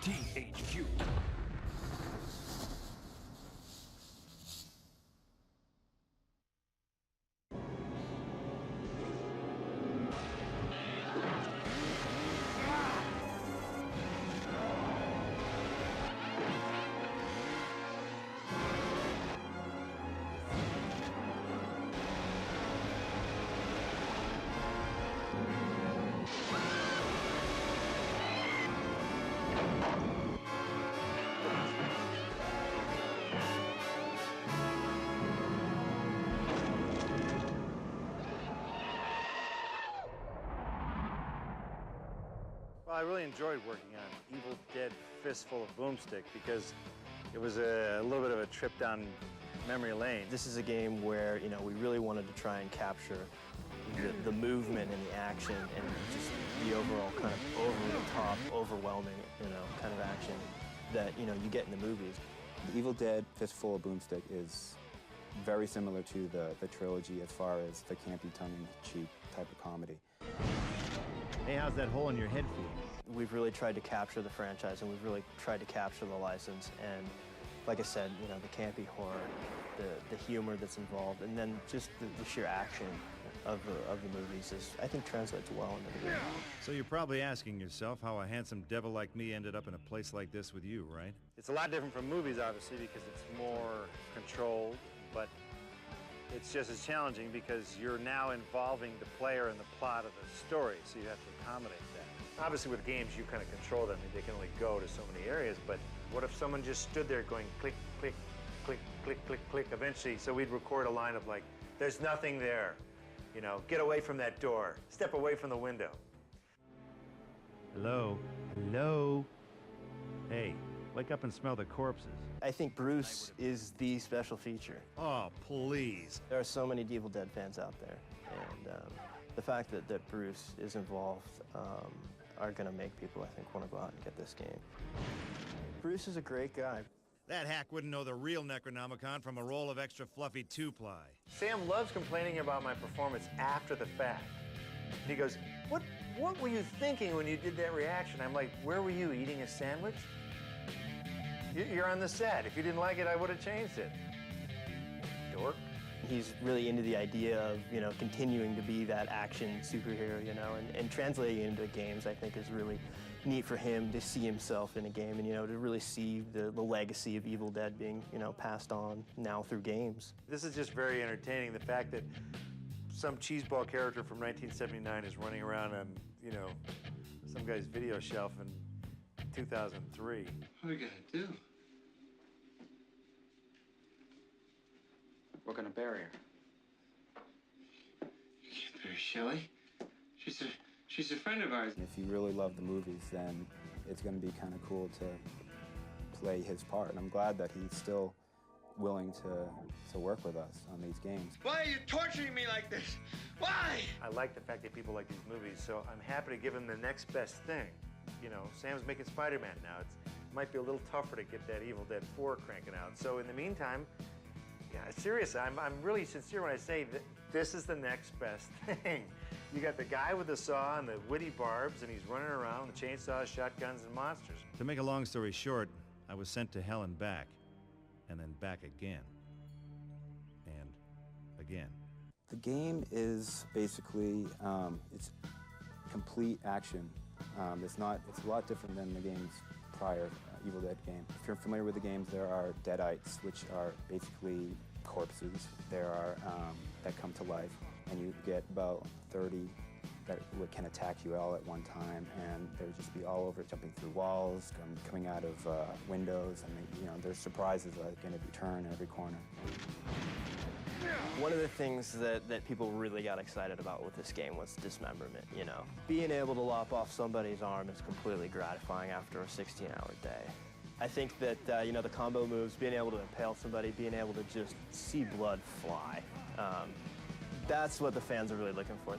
THQ. Well, I really enjoyed working on Evil Dead Fistful of Boomstick because it was a little bit of a trip down memory lane. This is a game where, we really wanted to try and capture the movement and the action and just the overall kind of over-the-top, overwhelming, kind of action that, you get in the movies. The Evil Dead Fistful of Boomstick is very similar to the trilogy as far as the campy, tongue-in-cheek type of comedy. Hey, how's that hole in your head feel? We've really tried to capture the franchise, and we've really tried to capture the license. And like I said, the campy horror, the humor that's involved, and then just the sheer action of the movies I think translates well into the game. So you're probably asking yourself how a handsome devil like me ended up in a place like this with you, right? It's a lot different from movies, obviously, because it's more controlled, but it's just as challenging because you're now involving the player in the plot of the story, so you have to accommodate that. Obviously, with games, you kind of control them. They can only go to so many areas, but what if someone just stood there going click, click, click, click, click, click, eventually, so we'd record a line of like, there's nothing there, get away from that door, step away from the window. Hello? Hello? Hey, wake up and smell the corpses. I think Bruce is the special feature. Oh, please. There are so many Evil Dead fans out there, and the fact that Bruce is involved are going to make people, I think, want to go out and get this game. Bruce is a great guy. That hack wouldn't know the real Necronomicon from a roll of extra fluffy two-ply. Sam loves complaining about my performance after the fact. And he goes, what were you thinking when you did that reaction? I'm like, where were you, eating a sandwich? You're on the set. If you didn't like it, I would have changed it. Dork. He's really into the idea of, continuing to be that action superhero, and translating it into games, I think, is really neat for him to see himself in a game and, to really see the legacy of Evil Dead being, passed on now through games. This is just very entertaining, the fact that some cheeseball character from 1979 is running around on, some guy's video shelf in 2003. What are we gonna do? We're gonna bury her. You can't bury Shelley. She's a friend of ours. If you really love the movies, then it's going to be kind of cool to play his part. And I'm glad that he's still willing to work with us on these games. Why are you torturing me like this? Why? I like the fact that people like these movies, so I'm happy to give him the next best thing. Sam's making Spider-Man now. It might be a little tougher to get that Evil Dead 4 cranking out. So in the meantime, yeah, seriously, I'm really sincere when I say that this is the next best thing. You got the guy with the saw and the witty barbs, and he's running around with chainsaws, shotguns, and monsters. To make a long story short, I was sent to hell and back, and then back again. And again. The game is basically, it's complete action. It's a lot different than the game's prior Evil Dead game. If you're familiar with the games, there are deadites, which are basically corpses. There are that come to life, and you get about 30 that can attack you all at one time, and they'll just be all over, jumping through walls, coming out of windows, and there's surprises like in every turn, every corner. One of the things that people really got excited about with this game was dismemberment, Being able to lop off somebody's arm is completely gratifying after a 16-hour day. I think that, the combo moves, being able to impale somebody, being able to just see blood fly, that's what the fans are really looking for.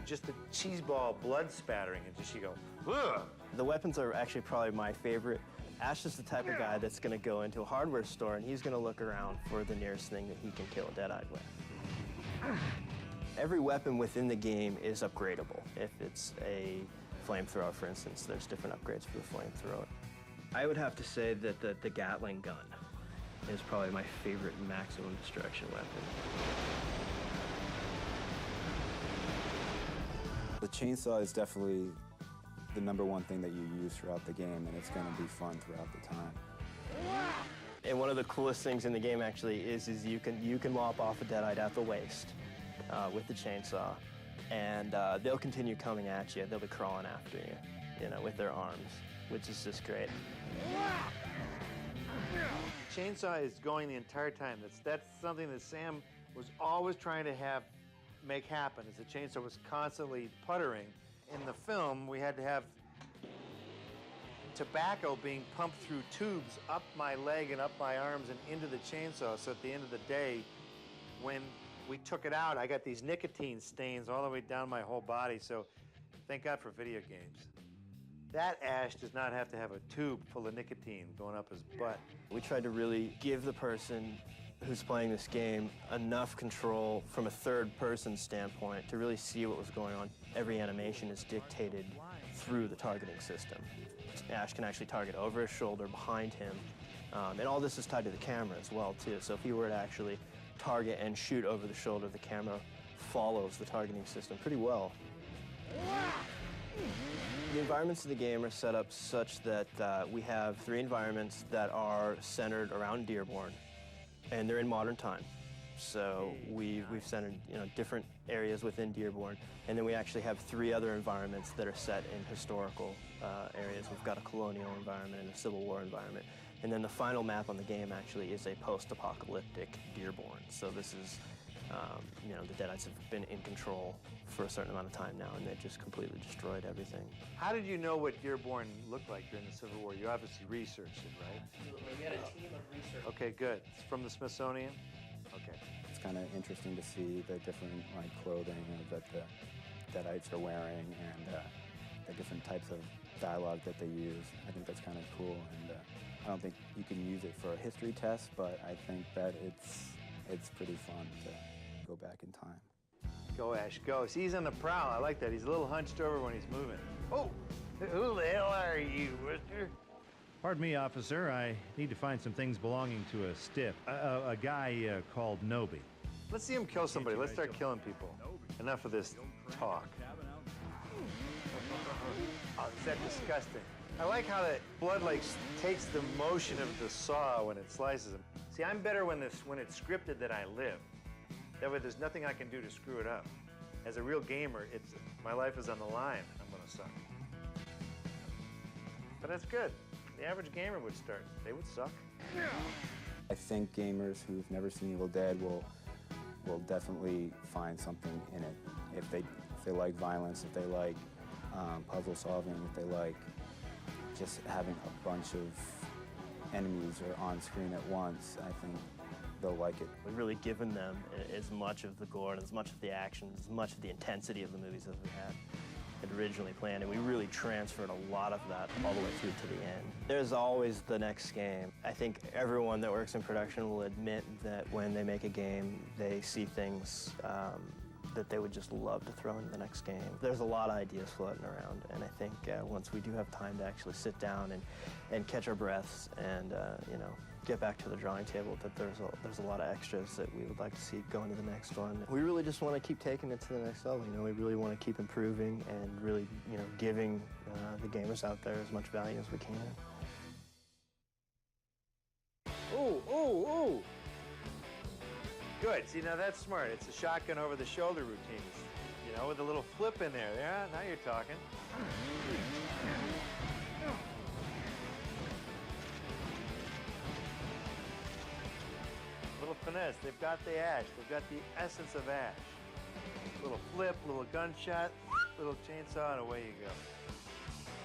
Just the cheeseball blood spattering, and just you go, ugh! The weapons are actually probably my favorite. Ash is the type of guy that's going to go into a hardware store and he's going to look around for the nearest thing that he can kill a deadite with. Every weapon within the game is upgradable. If it's a flamethrower, for instance, there's different upgrades for the flamethrower. I would have to say that the Gatling gun is probably my favorite maximum destruction weapon. The chainsaw is definitely the #1 thing that you use throughout the game, and it's going to be fun throughout the time. And one of the coolest things in the game actually is you can lop off a deadite at the waist with the chainsaw, and they'll continue coming at you. They'll be crawling after you, with their arms, which is just great. Chainsaw is going the entire time. That's something that Sam was always trying to make happen, is the chainsaw was constantly puttering. In the film, we had to have tobacco being pumped through tubes up my leg and up my arms and into the chainsaw, so at the end of the day, when we took it out, I got these nicotine stains all the way down my whole body, so thank God for video games. That Ash does not have to have a tube full of nicotine going up his butt. We tried to really give the person who's playing this game enough control from a third-person standpoint to really see what was going on. Every animation is dictated through the targeting system. Ash can actually target over his shoulder, behind him, and all this is tied to the camera as well, too. So if he were to actually target and shoot over the shoulder, the camera follows the targeting system pretty well. The environments of the game are set up such that we have 3 environments that are centered around Dearborn, and they're in modern time. So we've centered different areas within Dearborn, and then we actually have 3 other environments that are set in historical areas. We've got a colonial environment and a Civil War environment, and then the final map on the game actually is a post-apocalyptic Dearborn. So this is, the Deadites have been in control for a certain amount of time now, and they've just completely destroyed everything. How did you know what Dearborn looked like during the Civil War? You obviously researched it, right? Absolutely. We had a team of researchers. Okay, good. It's from the Smithsonian? Okay. It's kind of interesting to see the different clothing that the Deadites are wearing, and the different types of dialogue that they use. I think that's kind of cool, and I don't think you can use it for a history test, but I think that it's pretty fun to go back in time. Go, Ash, go. See, he's on the prowl. I like that. He's a little hunched over when he's moving. Oh, who the hell are you, Worcester? Pardon me, officer. I need to find some things belonging to a stiff. A guy called Nobi. Let's see him kill somebody. Let's start killing people. Enough of this talk. Oh, is that disgusting? I like how that blood takes the motion of the saw when it slices them. See, I'm better when it's scripted that I live. That way there's nothing I can do to screw it up. As a real gamer, my life is on the line. I'm gonna suck. But that's good. The average gamer would start. They would suck. I think gamers who've never seen Evil Dead will definitely find something in it. If they like violence, if they like puzzle solving, if they like just having a bunch of enemies or on screen at once, I think they'll like it. We've really given them as much of the gore and as much of the action, as much of the intensity of the movies as we had. had originally planned, and we really transferred a lot of that all the way through to the end. There's always the next game. I think everyone that works in production will admit that when they make a game, they see things that they would just love to throw into the next game. There's a lot of ideas floating around, and I think once we do have time to actually sit down and catch our breaths and you know, get back to the drawing table, that there's a lot of extras that we would like to see go into the next one. We really just want to keep taking it to the next level. You know, we really want to keep improving and really, you know, giving the gamers out there as much value as we can. Ooh, ooh, ooh! Good. See, now that's smart. It's a shotgun over the shoulder routine. You know, with a little flip in there. Yeah, now you're talking. Little finesse. They've got the ash. They've got the essence of ash. Little flip, little gunshot, little chainsaw, and away you go.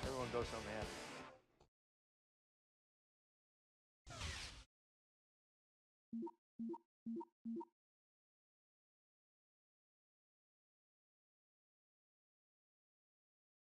Everyone goes home happy.